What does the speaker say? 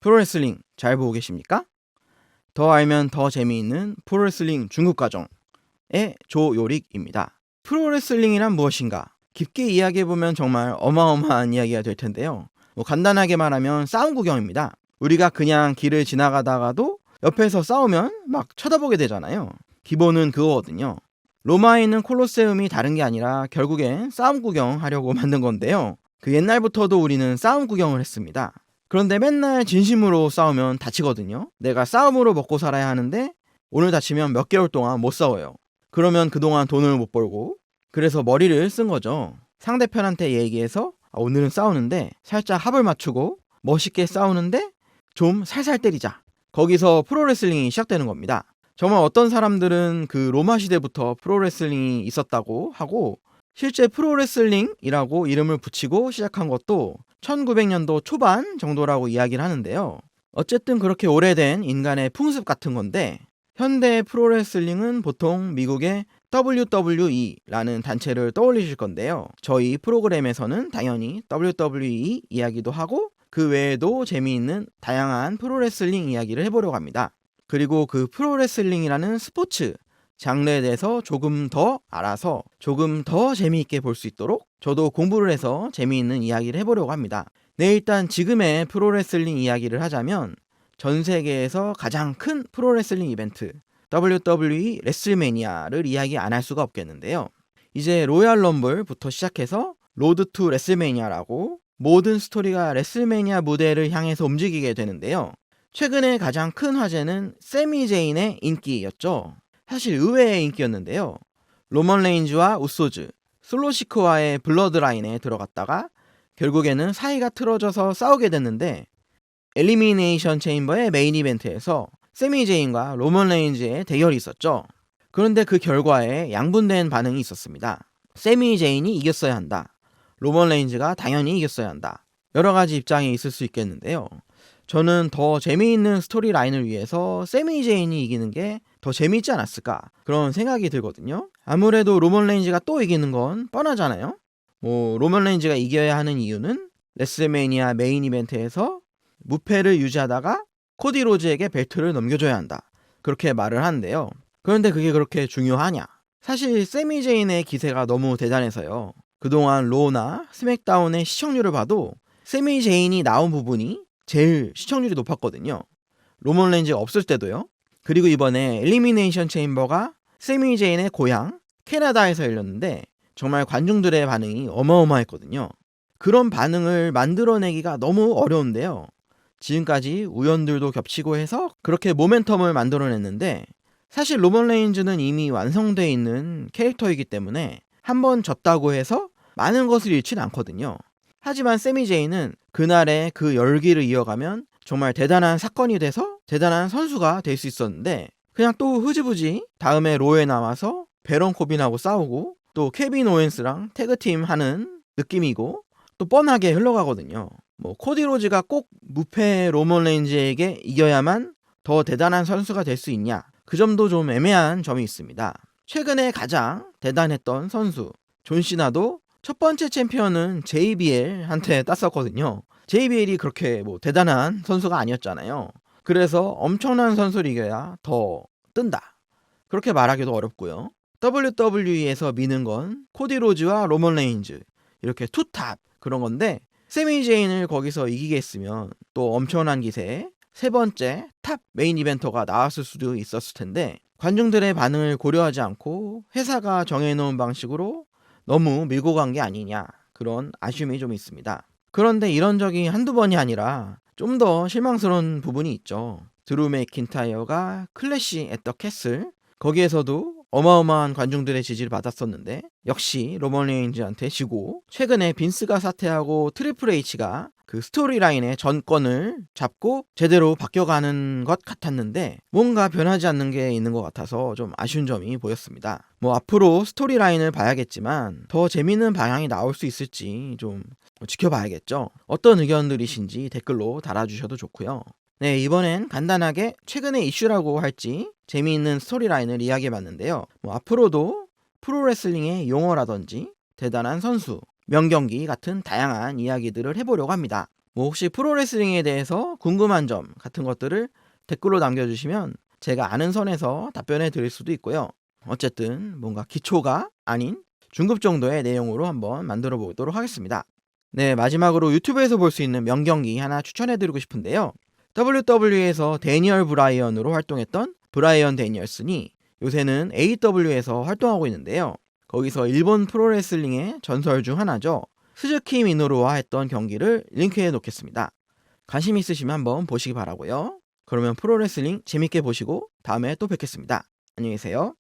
프로레슬링 잘 보고 계십니까? 더 알면 더 재미있는 프로레슬링 중국과정의 조요릭입니다. 프로레슬링이란 무엇인가? 깊게 이야기해보면 정말 어마어마한 이야기가 될 텐데요. 간단하게 말하면 싸움 구경입니다. 우리가 그냥 길을 지나가다가도 옆에서 싸우면 막 쳐다보게 되잖아요. 기본은 그거거든요. 로마에 있는 콜로세움이 다른 게 아니라 결국엔 싸움 구경하려고 만든 건데요. 그 옛날부터도 우리는 싸움 구경을 했습니다. 그런데 맨날 진심으로 싸우면 다치거든요. 내가 싸움으로 먹고 살아야 하는데 오늘 다치면 몇 개월 동안 못 싸워요. 그러면 그동안 돈을 못 벌고, 그래서 머리를 쓴 거죠. 상대편한테 얘기해서 오늘은 싸우는데 살짝 합을 맞추고 멋있게 싸우는데 좀 살살 때리자. 거기서 프로레슬링이 시작되는 겁니다. 정말 어떤 사람들은 그 로마 시대부터 프로레슬링이 있었다고 하고, 실제 프로레슬링이라고 이름을 붙이고 시작한 것도 1900년도 초반 정도라고 이야기를 하는데요. 어쨌든 그렇게 오래된 인간의 풍습 같은 건데, 현대 프로레슬링은 보통 미국의 WWE라는 단체를 떠올리실 건데요. 저희 프로그램에서는 당연히 WWE 이야기도 하고 그 외에도 재미있는 다양한 프로레슬링 이야기를 해보려고 합니다. 그리고 그 프로레슬링이라는 스포츠 장르에 대해서 조금 더 알아서 조금 더 재미있게 볼 수 있도록 저도 공부를 해서 재미있는 이야기를 해보려고 합니다. 네, 일단 지금의 프로레슬링 이야기를 하자면 전 세계에서 가장 큰 프로레슬링 이벤트 WWE 레슬매니아를 이야기 안 할 수가 없겠는데요. 이제 로얄 럼블부터 시작해서 로드 투 레슬매니아라고 모든 스토리가 레슬매니아 무대를 향해서 움직이게 되는데요. 최근에 가장 큰 화제는 세미 제인의 인기였죠. 사실 의외의 인기였는데요. 로먼 레인즈와 우소즈, 솔로시크와의 블러드라인에 들어갔다가 결국에는 사이가 틀어져서 싸우게 됐는데, 엘리미네이션 체인버의 메인 이벤트에서 세미 제인과 로먼 레인즈의 대결이 있었죠. 그런데 그 결과에 양분된 반응이 있었습니다. 세미 제인이 이겼어야 한다. 로먼 레인즈가 당연히 이겼어야 한다. 여러 가지 입장이 있을 수 있겠는데요. 저는 더 재미있는 스토리 라인을 위해서 세미 제인이 이기는 게 더 재미있지 않았을까, 그런 생각이 들거든요. 아무래도 로먼 레인즈가 또 이기는 건 뻔하잖아요. 로먼 레인즈가 이겨야 하는 이유는 레슬매니아 메인 이벤트에서 무패를 유지하다가 코디 로즈에게 벨트를 넘겨줘야 한다, 그렇게 말을 하는데요. 그런데 그게 그렇게 중요하냐? 사실 세미 제인의 기세가 너무 대단해서요. 그동안 로우나 스맥다운의 시청률을 봐도 세미 제인이 나온 부분이 제일 시청률이 높았거든요. 로먼 레인즈가 없을 때도요. 그리고 이번에 엘리미네이션 체인버가 세미 제인의 고향 캐나다에서 열렸는데 정말 관중들의 반응이 어마어마했거든요. 그런 반응을 만들어내기가 너무 어려운데요. 지금까지 우연들도 겹치고 해서 그렇게 모멘텀을 만들어냈는데, 사실 로먼 레인즈는 이미 완성되어 있는 캐릭터이기 때문에 한번 졌다고 해서 많은 것을 잃지는 않거든요. 하지만 세미 제인은 그날의 그 열기를 이어가면 정말 대단한 사건이 돼서 대단한 선수가 될 수 있었는데, 그냥 또 흐지부지 다음에 로에 나와서 베런 코빈하고 싸우고 또 케빈 오웬스랑 태그팀 하는 느낌이고 또 뻔하게 흘러가거든요. 코디 로즈가 꼭 무패 로먼 레인즈에게 이겨야만 더 대단한 선수가 될 수 있냐, 그 점도 좀 애매한 점이 있습니다. 최근에 가장 대단했던 선수 존 시나도 첫 번째 챔피언은 JBL한테 땄었거든요. JBL이 그렇게 대단한 선수가 아니었잖아요. 그래서 엄청난 선수를 이겨야 더 뜬다, 그렇게 말하기도 어렵고요. WWE에서 미는 건 코디 로즈와 로먼 레인즈, 이렇게 투탑 그런 건데, 세미 제인을 거기서 이기게 했으면 또 엄청난 기세에 세 번째 탑 메인 이벤터가 나왔을 수도 있었을 텐데, 관중들의 반응을 고려하지 않고 회사가 정해놓은 방식으로 너무 밀고 간 게 아니냐, 그런 아쉬움이 좀 있습니다. 그런데 이런 적이 한두 번이 아니라 좀 더 실망스러운 부분이 있죠. 드루 맥킨타이어가 클래시 앳 더 캐슬, 거기에서도 어마어마한 관중들의 지지를 받았었는데 역시 로먼 레인즈한테 지고, 최근에 빈스가 사퇴하고 트리플 H가 그 스토리라인의 전권을 잡고 제대로 바뀌어가는 것 같았는데 뭔가 변하지 않는 게 있는 것 같아서 좀 아쉬운 점이 보였습니다. 앞으로 스토리라인을 봐야겠지만 더 재밌는 방향이 나올 수 있을지 좀 지켜봐야겠죠. 어떤 의견들이신지 댓글로 달아주셔도 좋고요. 네, 이번엔 간단하게 최근의 이슈라고 할지 재미있는 스토리라인을 이야기해봤는데요. 앞으로도 프로레슬링의 용어라든지 대단한 선수, 명경기 같은 다양한 이야기들을 해보려고 합니다. 뭐 혹시 프로레슬링에 대해서 궁금한 점 같은 것들을 댓글로 남겨주시면 제가 아는 선에서 답변해 드릴 수도 있고요. 어쨌든 뭔가 기초가 아닌 중급 정도의 내용으로 한번 만들어 보도록 하겠습니다. 네, 마지막으로 유튜브에서 볼 수 있는 명경기 하나 추천해 드리고 싶은데요. WWE에서 데니얼 브라이언으로 활동했던 브라이언 데니얼슨이 요새는 AEW에서 활동하고 있는데요. 거기서 일본 프로레슬링의 전설 중 하나죠. 스즈키 미노루와 했던 경기를 링크해 놓겠습니다. 관심 있으시면 한번 보시기 바라고요. 그러면 프로레슬링 재밌게 보시고 다음에 또 뵙겠습니다. 안녕히 계세요.